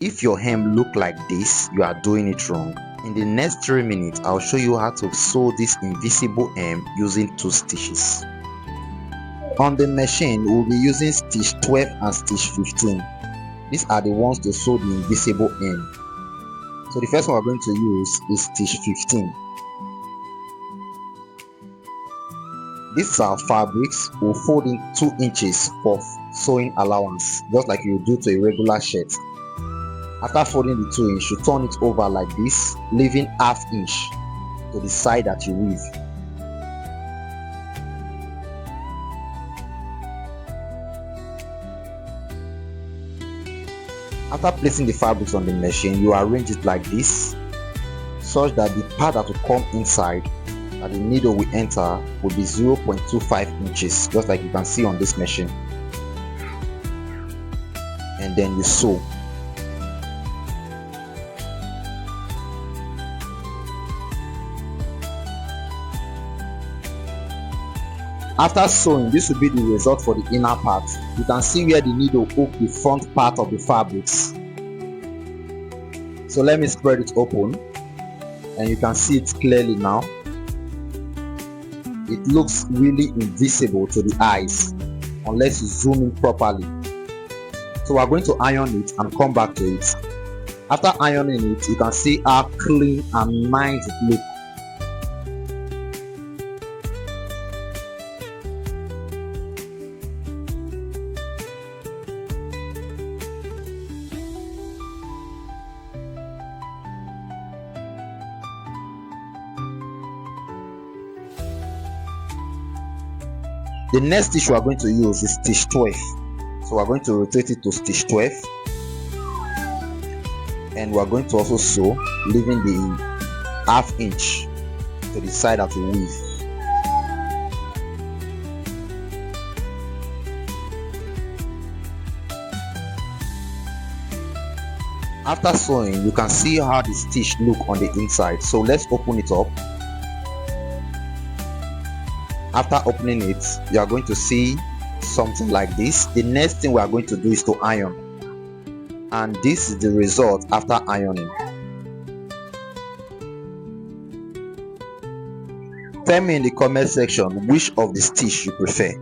If your hem look like this, you are doing it wrong. In the next 3 minutes, I'll show you how to sew this invisible hem using 2 stitches. On the machine, we'll be using stitch 12 and stitch 15. These are the ones to sew the invisible hem. So the first one we're going to use is stitch 15. These are fabrics. We'll fold in 2 inches for sewing allowance, just like you do to a regular shirt. After folding the 2 inch, you turn it over like this, leaving ½ inch to the side that you weave. After placing the fabrics on the machine, you arrange it like this, such that the part that will come inside, that the needle will enter, will be 0.25 inches, just like you can see on this machine. And then you sew. After sewing, this will be the result for the inner part. You can see where the needle hooked the front part of the fabrics. So let me spread it open, and you can see it clearly now. It looks really invisible to the eyes unless you zoom in properly. So we're going to iron it and come back to it. After ironing it, you can see how clean and nice it looks. The next stitch we are going to use is stitch 12. So we are going to rotate it to stitch 12, and we are going to also sew, leaving the ½ inch to the side that we weave. After sewing, you can see how the stitch look on the inside. So let's open it up. After opening it, you are going to see something like this. The next thing we are going to do is to iron, and this is the result after ironing. Tell me in the comment section which of the stitch you prefer.